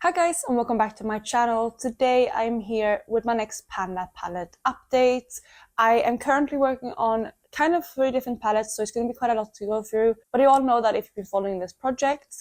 Hi guys, and welcome back to my channel. Today I'm here with my next Panda palette update. I am currently working on kind of 3 different palettes, so it's going to be quite a lot to go through, but you all know that if you've been following this project.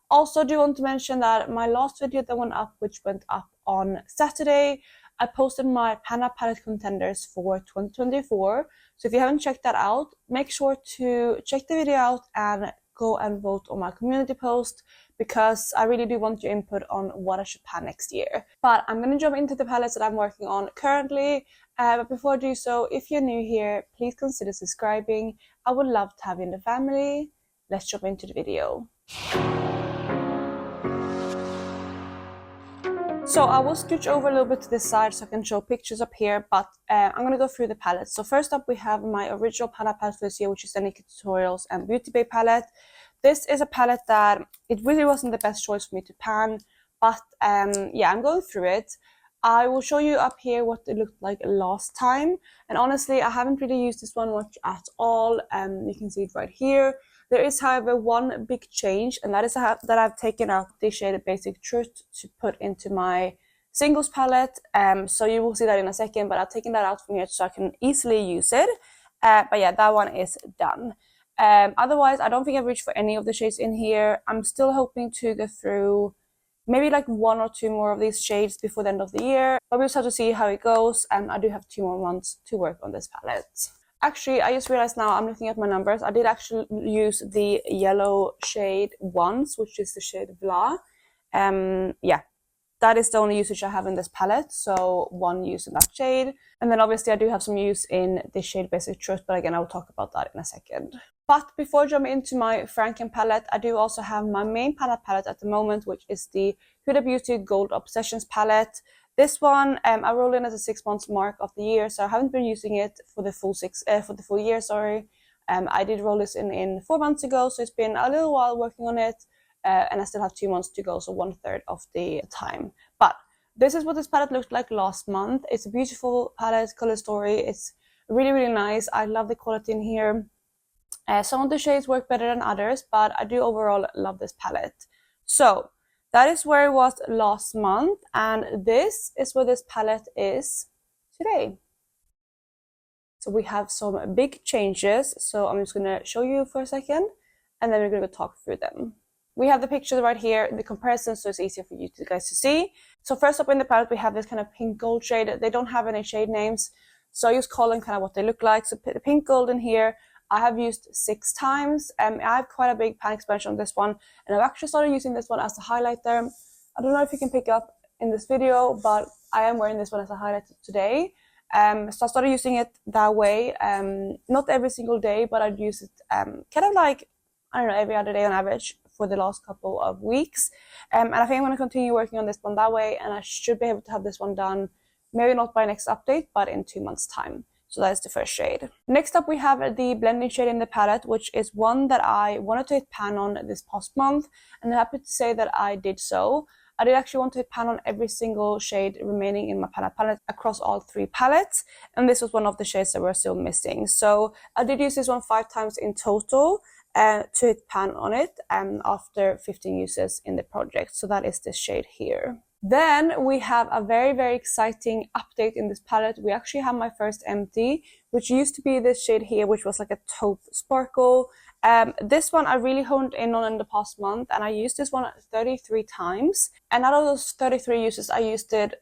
Also, do want to mention that my last video that went up, which went up on Saturday, I posted my Panda palette contenders for 2024. So if you haven't checked that out, make sure to check the video out and go and vote on my community post, because I really do want your input on what I should pan next year. But I'm going to jump into the palettes that I'm working on currently. But before I do so, if you're new here, please consider subscribing. I would love to have you in the family. Let's jump into the video. So I will scooch over a little bit to this side so I can show pictures up here, but I'm going to go through the palettes. So first up we have my original Panda palette for this year, which is the Naked Tutorials and Beauty Bay palette. This is a palette that it really wasn't the best choice for me to pan, but yeah, I'm going through it. I will show you up here what it looked like last time, and honestly I haven't really used this one much at all. You can see it right here. There is, however, one big change, and that is that I've taken out the shade Basic Truth to put into my singles palette. So you will see that in a second, but I've taken that out from here so I can easily use it. But yeah, that one is done. Otherwise, I don't think I've reached for any of the shades in here. I'm still hoping to go through maybe like 1 or 2 more of these shades before the end of the year. But we'll just have to see how it goes. I do have 2 more months to work on this palette. Actually, I just realized now I'm looking at my numbers. I did actually use the yellow shade once, which is the shade Vla. Yeah, that is the only usage I have in this palette. So 1 use in that shade. And then obviously I do have some use in the shade Basic Truth, but again, I will talk about that in a second. But before jumping into my Franken palette, I do also have my main palette at the moment, which is the Huda Beauty Gold Obsessions palette. This one, I roll in at the 6 months mark of the year, so I haven't been using it for the full year. Sorry, I did roll this in 4 months ago, so it's been a little while working on it, and I still have 2 months to go, so 1/3 of the time. But this is what this palette looked like last month. It's a beautiful palette, color story. It's really nice. I love the quality in here. Some of the shades work better than others, but I do overall love this palette. So that is where it was last month, and this is where this palette is today. So we have some big changes, so I'm just going to show you for a second, and then we're going to talk through them. We have the pictures right here, the comparison, so it's easier for you guys to see. So first up in the palette, we have this kind of pink gold shade. They don't have any shade names, so I just call them kind of what they look like. So the pink gold in here, I have used 6 times. I have quite a big pan expansion on this one, and I've actually started using this one as a highlighter. I don't know if you can pick up in this video, but I am wearing this one as a highlighter today. So I started using it that way, not every single day, but I'd use it kind of like, I don't know, every other day on average for the last couple of weeks. And I think I'm going to continue working on this one that way, and I should be able to have this one done, maybe not by next update, but in 2 months' time. So that is the first shade. Next up, we have the blending shade in the palette, which is one that I wanted to hit pan on this past month, and I'm happy to say that I did so. I did actually want to hit pan on every single shade remaining in my Panda palette across all 3 palettes, and this was one of the shades that were still missing. So I did use this one 5 times in total to hit pan on it after 15 uses in the project. So that is this shade here. Then we have a very exciting update in this palette. We actually have my first empty, which used to be this shade here, which was like a taupe sparkle. This one I really honed in on in the past month, and I used this one 33 times. And out of those 33 uses, I used it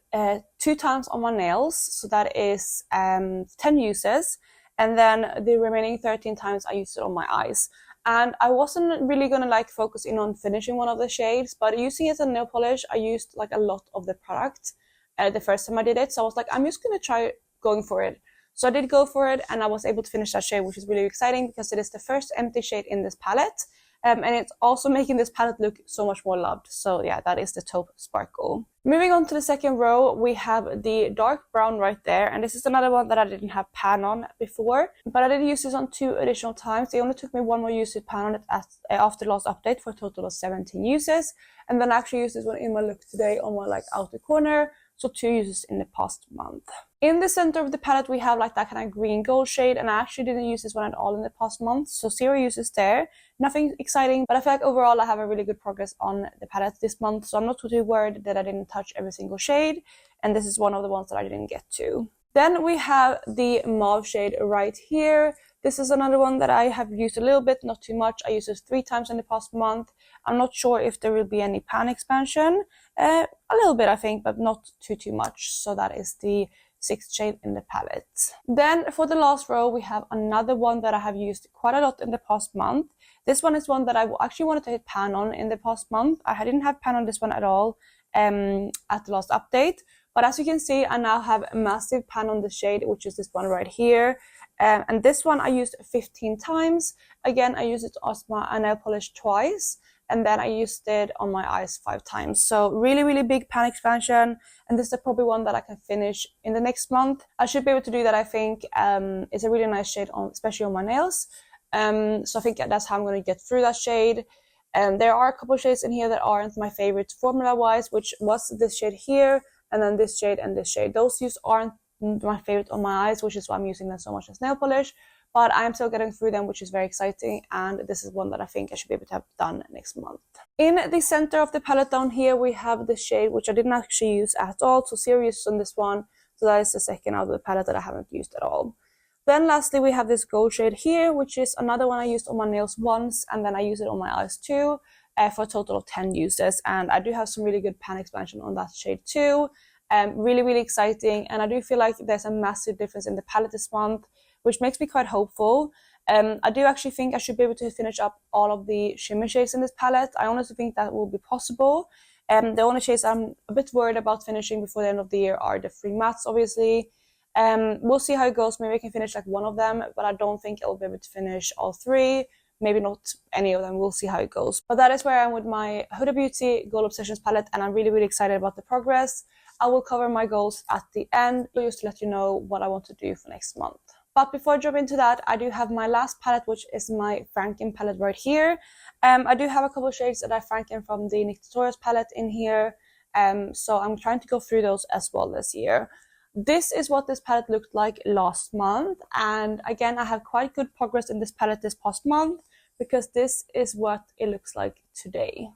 2 times on my nails, so that is 10 uses. And then the remaining 13 times I used it on my eyes. And I wasn't really going to like focus in on finishing one of the shades, but using it as a nail polish, I used like a lot of the product the first time I did it. So I was like, I'm just going to try going for it. So I did go for it, and I was able to finish that shade, which is really exciting because it is the first empty shade in this palette. And it's also making this palette look so much more loved. So yeah, that is the taupe sparkle. Moving on to the second row, we have the dark brown right there, and this is another one that I didn't have pan on before, but I did use this on 2 additional times. It only took me 1 more use to pan on it after the last update for a total of 17 uses, and then I actually used this one in my look today on my like outer corner, so 2 uses in the past month. In the center of the palette, we have like that kind of green gold shade, and I actually didn't use this one at all in the past month, so 0 uses there. Nothing exciting, but I feel like overall I have a really good progress on the palette this month, so I'm not too worried that I didn't touch every single shade, and this is one of the ones that I didn't get to. Then we have the mauve shade right here. This is another one that I have used a little bit, not too much. I used this 3 times in the past month. I'm not sure if there will be any pan expansion. A little bit, I think, but not too much. So that is the 6th shade in the palette. Then for the last row, we have another one that I have used quite a lot in the past month. This one is one that I actually wanted to hit pan on in the past month. I didn't have pan on this one at all at the last update. But as you can see, I now have a massive pan on the shade, which is this one right here. And this one I used 15 times. Again, I used it on my nail polish twice, and then I used it on my eyes 5 times. So really big pan expansion, and this is probably one that I can finish in the next month. I should be able to do that, I think. It's a really nice shade, especially on my nails. So I think that's how I'm going to get through that shade. There are a couple of shades in here that aren't my favorite formula-wise, which was this shade here, and then this shade and this shade. Those aren't my favorite on my eyes, which is why I'm using them so much as nail polish, but I'm still getting through them, which is very exciting, and this is one that I think I should be able to have done next month. In the center of the palette down here, we have this shade, which I didn't actually use at all, so 0 uses on this one, so that is the second out of the palette that I haven't used at all. Then lastly, we have this gold shade here, which is another one I used on my nails once, and then I used it on my eyes too, for a total of 10 uses, and I do have some really good pan expansion on that shade too. Really exciting, and I do feel like there's a massive difference in the palette this month, which makes me quite hopeful. I do actually think I should be able to finish up all of the shimmer shades in this palette. I honestly think that will be possible. The only shades I'm a bit worried about finishing before the end of the year are the 3 mattes, obviously. We'll see how it goes. Maybe I can finish like one of them, but I don't think I'll be able to finish all 3. Maybe not any of them. We'll see how it goes. But that is where I am with my Huda Beauty Gold Obsessions palette, and I'm really excited about the progress. I will cover my goals at the end, just to let you know what I want to do for next month. But before I jump into that, I do have my last palette, which is my Franken palette right here. I do have a couple of shades that I Franken from the NYX Tutorials palette in here. So I'm trying to go through those as well this year. This is what this palette looked like last month. And again, I have quite good progress in this palette this past month, because this is what it looks like today.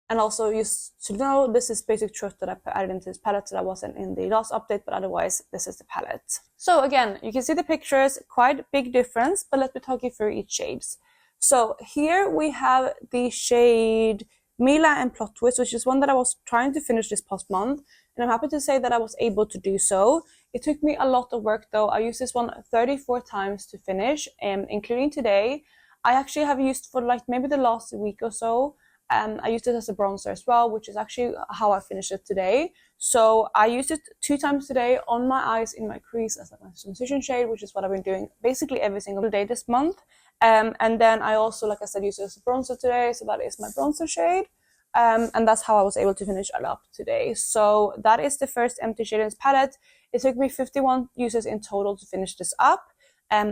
And also, just to know, this is basic truth that I added into this palette that I wasn't in the last update, but otherwise, this is the palette. So again, you can see the pictures, quite big difference, but let me talk you through each shades. So here we have the shade Mila and Plot Twist, which is one that I was trying to finish this past month, and I'm happy to say that I was able to do so. It took me a lot of work though. I used this one 34 times to finish, including today. I actually have used for like maybe the last week or so. I used it as a bronzer as well, which is actually how I finished it today. So I used it 2 times today on my eyes in my crease as like my transition shade, which is what I've been doing basically every single day this month. And then I also, like I said, used it as a bronzer today, so that is my bronzer shade. And that's how I was able to finish it up today. So that is the first empty shade in this palette. It took me 51 uses in total to finish this up.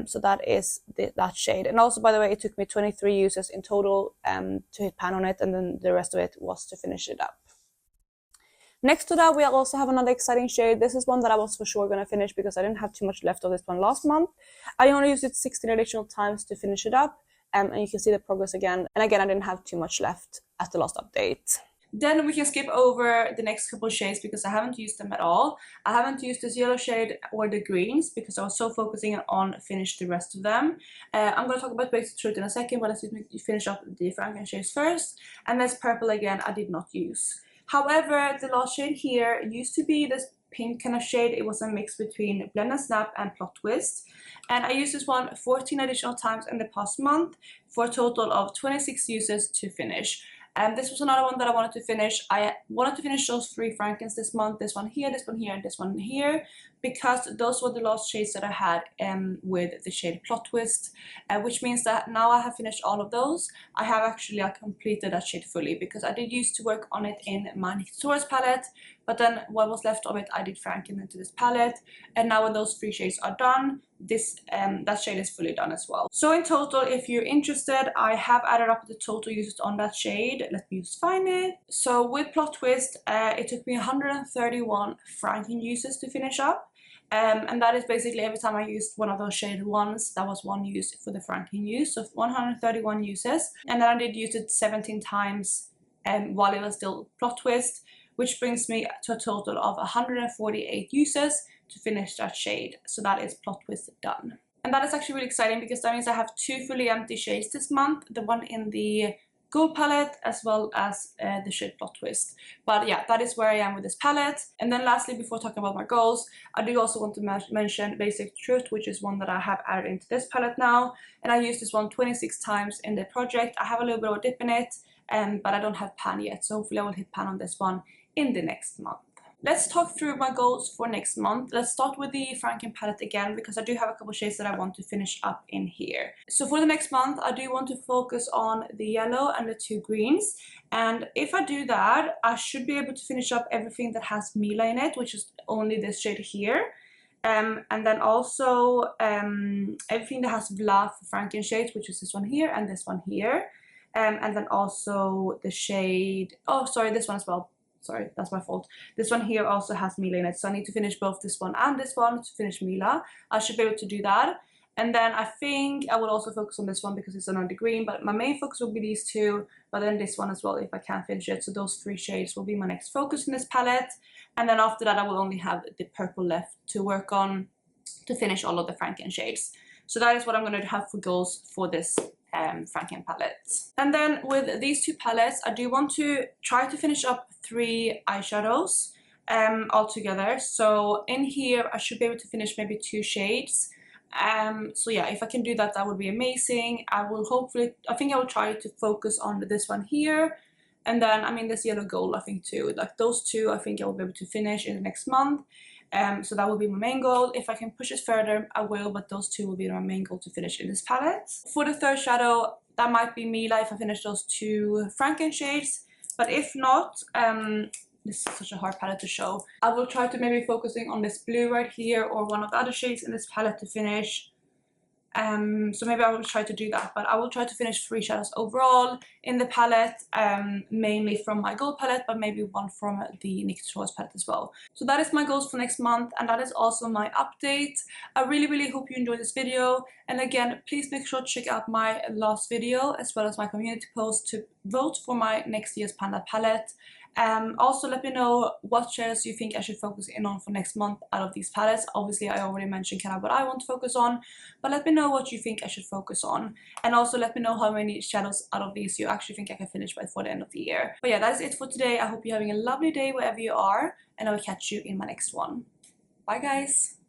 So that is that shade. And also, by the way, it took me 23 uses in total to hit pan on it, and then the rest of it was to finish it up. Next to that, we also have another exciting shade. This is one that I was for sure going to finish because I didn't have too much left of this one last month. I only used it 16 additional times to finish it up, and you can see the progress again. And again, I didn't have too much left at the last update. Then we can skip over the next couple of shades because I haven't used them at all. I haven't used this yellow shade or the greens because I was so focusing on finish the rest of them. I'm going to talk about Basic Truth in a second, but let's finish up the Franken shades first. And this purple again, I did not use. However, the last shade here used to be this pink kind of shade. It was a mix between Blend and Snap and Plot Twist. And I used this one 14 additional times in the past month for a total of 26 uses to finish. This was another one that I wanted to finish. I wanted to finish those 3 Frankens this month, this one here, this one here, and this one here, because those were the last shades that I had with the shade Plot Twist, which means that now I have finished all of those. I have actually completed that shade fully because I did used to work on it in my NYX Tutorials palette, but then what was left of it I did Franken into this palette, and now when those 3 shades are done, this that shade is fully done as well. So in total, if you're interested, I have added up the total uses on that shade. Let me just find it. So with Plot Twist, it took me 131 Franken uses to finish up. And that is basically every time I used one of those shaded ones, that was 1 use for the Franken use, so 131 uses. And then I did use it 17 times while it was still Plot Twist, which brings me to a total of 148 uses to finish that shade. So that is Plot Twist done. And that is actually really exciting because that means I have 2 fully empty shades this month, the one in the gold palette as well as the shade Plot Twist. But yeah, that is where I am with this palette. And then lastly, before talking about my goals, I do also want to mention Basic Truth, which is one that I have added into this palette now, and I used this one 26 times in the project. I have a little bit of a dip in it, but I don't have pan yet, so hopefully I will hit pan on this one in the next month. Let's talk through my goals for next month. Let's start with the Franken palette again, because I do have a couple shades that I want to finish up in here. So for the next month, I do want to focus on the yellow and the 2 greens. And if I do that, I should be able to finish up everything that has Mila in it, which is only this shade here. And then also everything that has Vla for Franken shades, which is this one here and this one here. And then also the shade, oh sorry, this one as well. Sorry, that's my fault. This one here also has Mila in it, so I need to finish both this one and this one to finish Mila. I should be able to do that. And then I think I will also focus on this one because it's another green, but my main focus will be these 2, but then this one as well if I can finish it. So those 3 shades will be my next focus in this palette. And then after that I will only have the purple left to work on to finish all of the Franken shades. So that is what I'm going to have for goals for this Franken palette. And then with these 2 palettes, I do want to try to finish up 3 eyeshadows altogether. So in here I should be able to finish maybe 2 shades. So yeah, if I can do that, that would be amazing. I think I will try to focus on this one here, and then I mean this yellow gold, I think too, like those 2 I think I will be able to finish in the next month. So that will be my main goal. If I can push it further, I will, but those 2 will be my main goal to finish in this palette. For the 3rd shadow, that might be Mila if I finish those 2 Franken shades, but if not, this is such a hard palette to show. I will try to maybe focusing on this blue right here or one of the other shades in this palette to finish. So maybe I will try to do that, but I will try to finish 3 shadows overall in the palette, mainly from my gold palette, but maybe 1 from the Nikki Tutorials palette as well. So that is my goals for next month, and that is also my update. I really hope you enjoyed this video, and again, please make sure to check out my last video as well as my community post to vote for my next year's Panda palette. Also let me know what shadows you think I should focus in on for next month out of these palettes. Obviously I already mentioned kind of what I want to focus on, but let me know what you think I should focus on, and also let me know how many shadows out of these you actually think I can finish before the end of the year. But yeah, that is it for today. I hope you're having a lovely day wherever you are, and I will catch you in my next one. Bye guys!